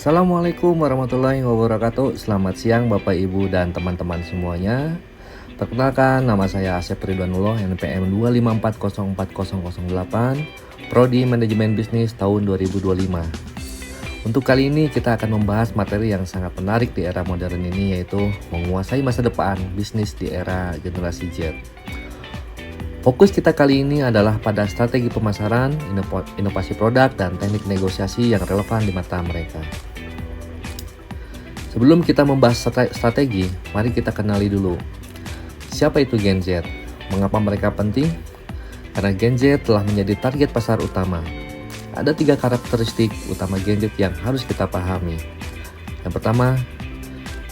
Assalamualaikum warahmatullahi wabarakatuh. Selamat siang Bapak Ibu dan teman-teman semuanya. Perkenalkan, nama saya Asep Ridwanullah, NPM 254040008, Prodi Manajemen Bisnis tahun 2025. Untuk kali ini kita akan membahas materi yang sangat menarik di era modern ini, yaitu menguasai masa depan bisnis di era generasi Z. Fokus kita kali ini adalah pada strategi pemasaran, inovasi produk, dan teknik negosiasi yang relevan di mata mereka. Sebelum kita membahas strategi, mari kita kenali dulu. Siapa itu Gen Z? Mengapa mereka penting? Karena Gen Z telah menjadi target pasar utama. Ada 3 karakteristik utama Gen Z yang harus kita pahami. Yang pertama,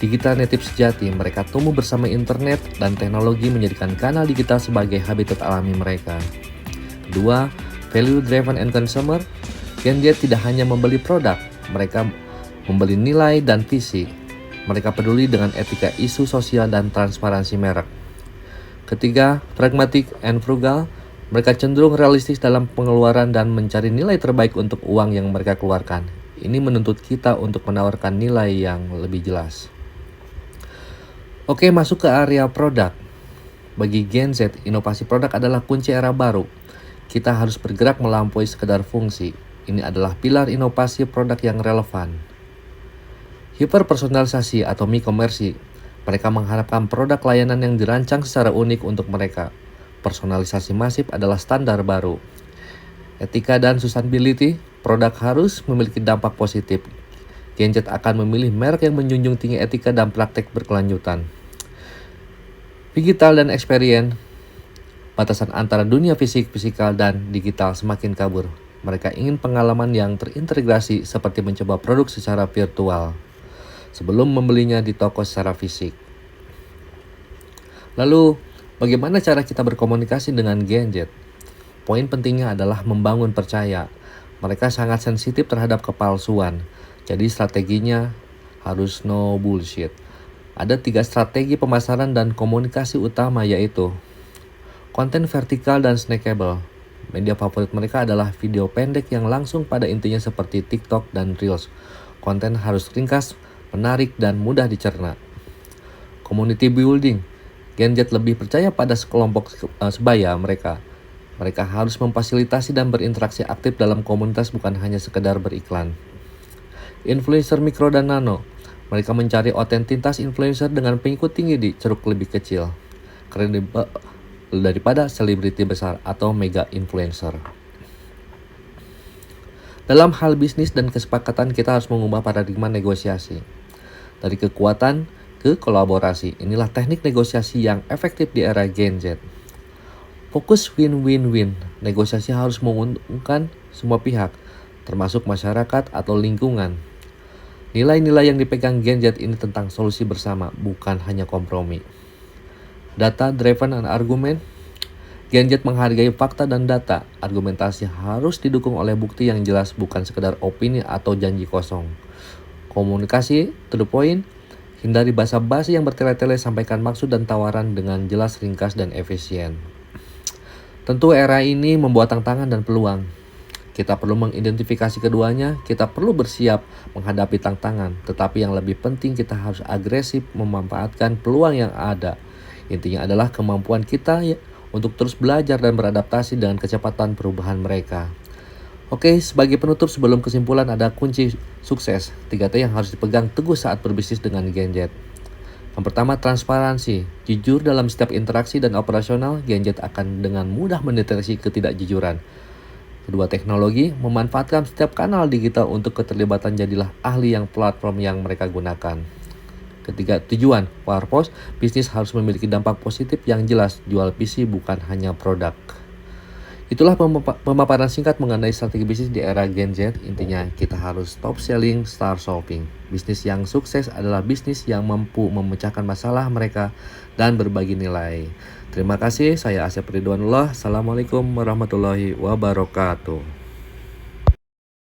digital native sejati. Mereka tumbuh bersama internet dan teknologi menjadikan kanal digital sebagai habitat alami mereka. Kedua, value driven and consumer. Gen Z tidak hanya membeli produk, mereka membeli nilai dan visi. Mereka peduli dengan etika, isu sosial, dan transparansi merek. Ketiga, pragmatic and frugal. Mereka cenderung realistis dalam pengeluaran dan mencari nilai terbaik untuk uang yang mereka keluarkan. Ini menuntut kita untuk menawarkan nilai yang lebih jelas. Oke, masuk ke area produk. Bagi Gen Z, inovasi produk adalah kunci era baru. Kita harus bergerak melampaui sekedar fungsi. Ini adalah pilar inovasi produk yang relevan. Hiperpersonalisasi atau e-commerce. Mereka mengharapkan produk layanan yang dirancang secara unik untuk mereka. Personalisasi masif adalah standar baru. Etika dan sustainability, produk harus memiliki dampak positif. Gen Z akan memilih merek yang menjunjung tinggi etika dan praktek berkelanjutan. Digital dan experience, batasan antara dunia fisikal dan digital semakin kabur. Mereka ingin pengalaman yang terintegrasi seperti mencoba produk secara virtual sebelum membelinya di toko secara fisik. Lalu, bagaimana cara kita berkomunikasi dengan Gen Z? Poin pentingnya adalah membangun percaya. Mereka sangat sensitif terhadap kepalsuan, jadi strateginya harus no bullshit. Ada 3 strategi pemasaran dan komunikasi utama, yaitu konten vertikal dan snackable. Media favorit mereka adalah video pendek yang langsung pada intinya seperti TikTok dan Reels. Konten harus ringkas, menarik, dan mudah dicerna. Community building. Gen Z lebih percaya pada sekelompok sebaya mereka. Mereka harus memfasilitasi dan berinteraksi aktif dalam komunitas, bukan hanya sekedar beriklan. Influencer mikro dan nano. Mereka mencari otentitas influencer dengan pengikut tinggi di ceruk lebih kecil, kredibel daripada selebriti besar atau mega influencer. Dalam hal bisnis dan kesepakatan, kita harus mengubah paradigma negosiasi. Dari kekuatan ke kolaborasi. Inilah teknik negosiasi yang efektif di era Gen Z. Fokus win-win-win. Negosiasi harus menguntungkan semua pihak, termasuk masyarakat atau lingkungan. Nilai-nilai yang dipegang Gen Z ini tentang solusi bersama, bukan hanya kompromi. Data driven and argument. Gen Z menghargai fakta dan data. Argumentasi harus didukung oleh bukti yang jelas, bukan sekedar opini atau janji kosong. Komunikasi to the point. Hindari basa-basi yang bertele-tele, sampaikan maksud dan tawaran dengan jelas, ringkas, dan efisien. Tentu era ini membawa tantangan dan peluang. Kita perlu mengidentifikasi keduanya, kita perlu bersiap menghadapi tantangan, tetapi yang lebih penting kita harus agresif memanfaatkan peluang yang ada. Intinya adalah kemampuan kita untuk terus belajar dan beradaptasi dengan kecepatan perubahan mereka. Oke, sebagai penutup sebelum kesimpulan, ada kunci sukses 3T yang harus dipegang teguh saat berbisnis dengan Gen Z. Yang pertama, transparansi. Jujur dalam setiap interaksi dan operasional. Gen Z akan dengan mudah mendeteksi ketidakjujuran. Kedua, teknologi. Memanfaatkan setiap kanal digital untuk keterlibatan, jadilah ahli yang platform yang mereka gunakan. Ketiga, tujuan. Purpose. Bisnis harus memiliki dampak positif yang jelas. Jual visi, bukan hanya produk. Itulah pemaparan singkat mengenai strategi bisnis di era Gen Z. Intinya kita harus stop selling, start solving. Bisnis yang sukses adalah bisnis yang mampu memecahkan masalah mereka dan berbagi nilai. Terima kasih, saya Asep Ridwanullah. Assalamualaikum warahmatullahi wabarakatuh.